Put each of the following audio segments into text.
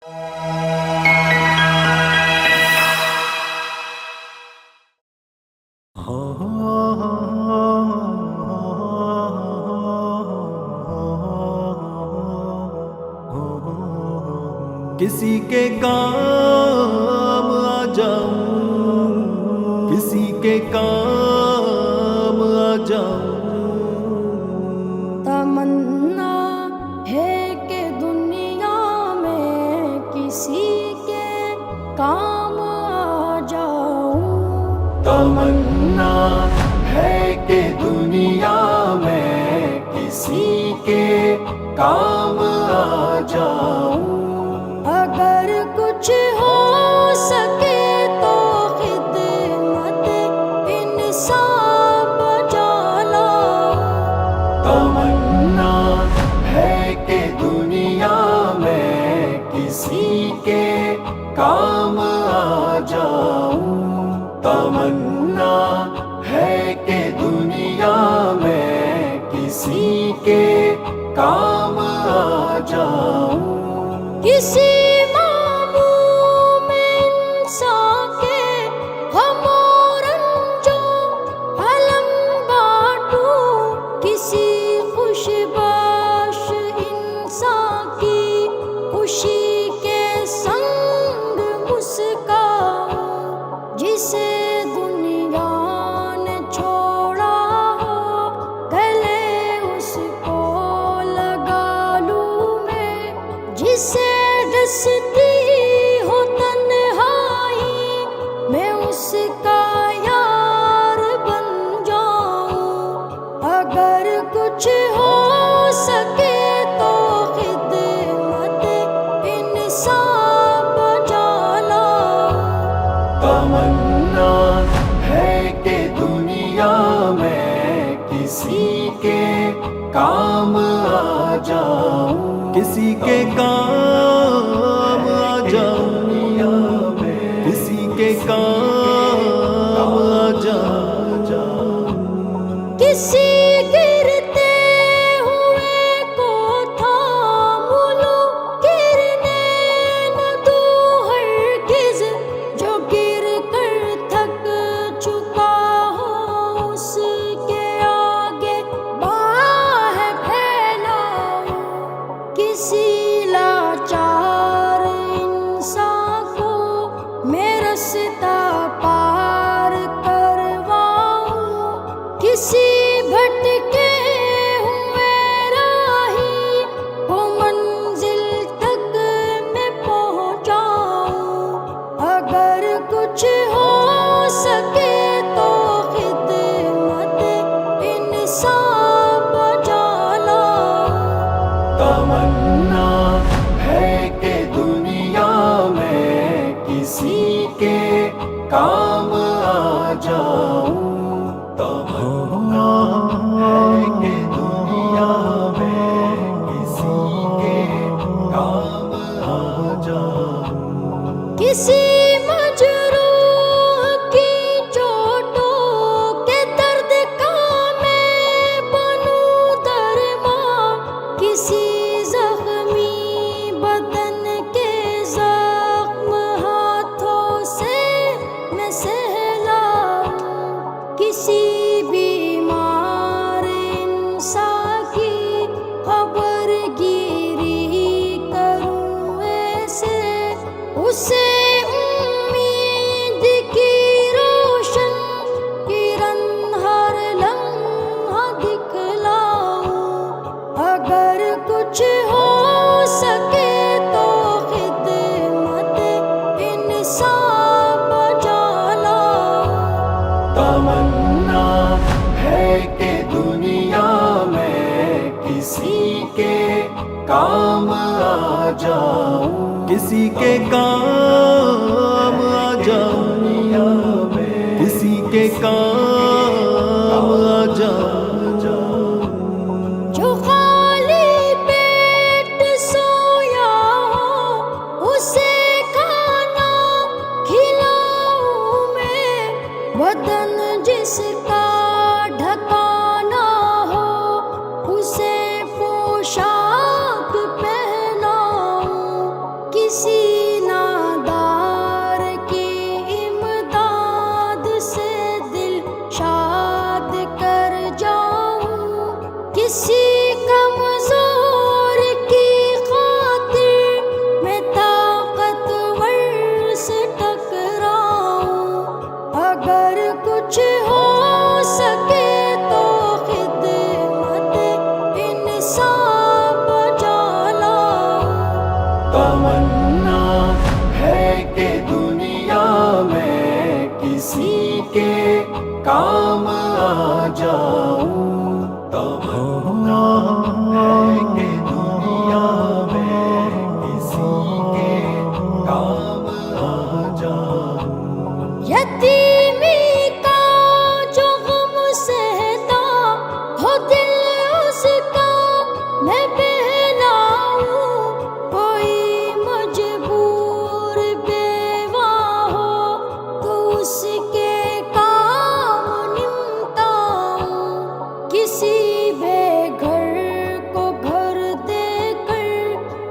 کسی کے کام آ جاؤں، کسی کے کام آ جاؤں۔ تمنا ہے کہ دنیا میں کسی کے کام آ جاؤں۔ تمنا ہے کہ دنیا میں کسی کے کام آ جاؤں۔ اگر کچھ ہو سکے تو خدمت انسان بجا لاؤں۔ تمنا ہے کہ دنیا میں کسی کے کام آ جاؤں۔ تمنا ہے کہ دنیا میں کسی کے کام آ جاؤں۔ کسی معموم انسان کے غم و رنجوں علم بانٹوں، کسی خوش باش انسان کی خوشی کے سنگ مسکاؤں۔ جسے دنیا نے چھوڑا ہو گلے اس کو لگا لوں میں، جسے ڈستی ہو تنہائی میں اس کا یار بن جاؤں۔ اگر کچھ ہو سکے تو خدمت انسان بجا لاؤں۔ تمنا ہے کہ دنیا میں کسی کے کام آ جاؤں، کسی کے کام آ جاؤں، کسی کے کام آ جاؤں۔ کسی گرتے ہوئے کو تھام لوں، گرنے نہ دوں ہرگز، جو گر کر تھک چکا ہو اس کے آگے باہ پھیلاؤں۔ کسی لاچار انسان کو میں رستہ پار کرواؤں۔ کسی بھٹکے ہوئے راہی کو منزل تک میں پہنچاؤں۔ اگر کچھ ہو سکے تو خدمت انسان بجا لاؤں۔ تمنا ہے کہ دنیا میں کسی کے کام آ جاؤں۔ تمنا ہے کہ دنیا میں کسی کے کام آ جاؤں۔ کسی مجروح کی چوٹوں کے درد کا میں بنوں درمان، کسی زخمی بدن کے زخم ہاتھوں سے میں سہلاؤں۔ کسی بیمار انسان کی خبر گیری کروں ایسے، اسے امید کی روشن کرن ہر لمحہ دکھلاؤں۔ اگر کچھ ہو سکے تو خدمت انسان بجا لاؤں۔ تمنا ہے کہ دنیا میں کسی کے کام آ جاؤں، کسی کے کام آ جاؤں، کسی کے کام آ جاؤں۔ جو خالی پیٹ سویا ہو اسے کھانا کھلاؤں میں، بدن جس کا ڈھکانا ہو اسے پوشاک پہناؤں۔ کسی تمنا ہے کہ دنیا میں کسی کے کام آ جاؤں، تمنا ہے کہ دنیا میں کسی کے کام آ جاؤں۔ یتیمی کا جو غم سہتا ہو دل اس کا میں بہلاؤں، کوئی مجبور بیوہ ہو تو اس کے کام نمٹاؤں، کسی بے گھر کو گھر دے کر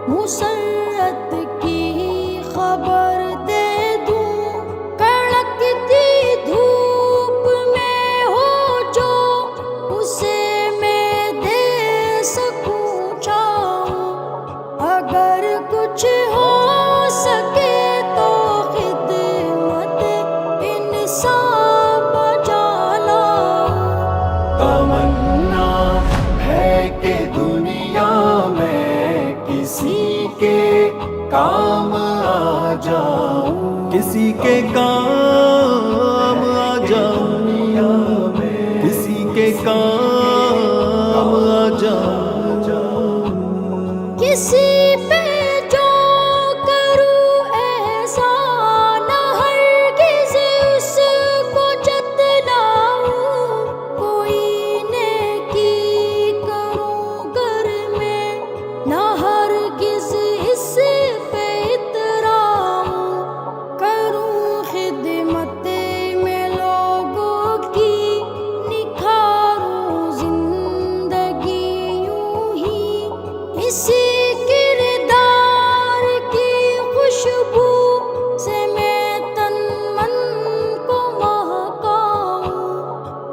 مسرت کی خبر دے دوں، کڑکتی دھوپ میں ہو جو اسے میں دے سکوں چھاؤں، اگر کچھ ہو سکے تو خدمت انسان بجا لاؤں۔ تمنا ہے کہ دنیا میں کسی کے کام آ جاؤں، کسی کے کام آ جاؤں، کسی کے کام آ جاؤں۔ کسی پہ جو کروں احسان ہرگز اس کو جتلاؤں، کوئی نیکی کروں گر میں نہ ہرگز اس پہ اتراؤں، کروں خدمت میں لوگوں کی نکھاروں زندگی یوں ہی، اسی کردار کی خوشبو سے میں تن من کو مہکاؤں،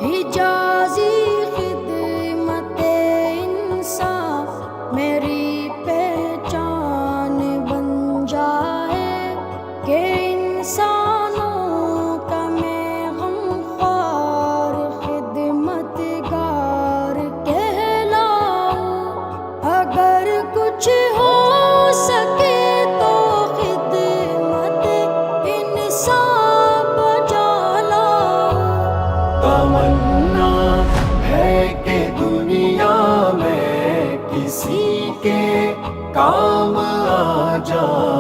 حجازی خدمت انسان میری پہچان بن جائے، کہ انسانوں کا میں غمخوار خدمت گار کہلاؤں، اگر کچھ ہو سکے تو خدمت انسان بجا لاؤں۔ تمنا ہے کہ دنیا میں کسی کے کام آ جاؤں۔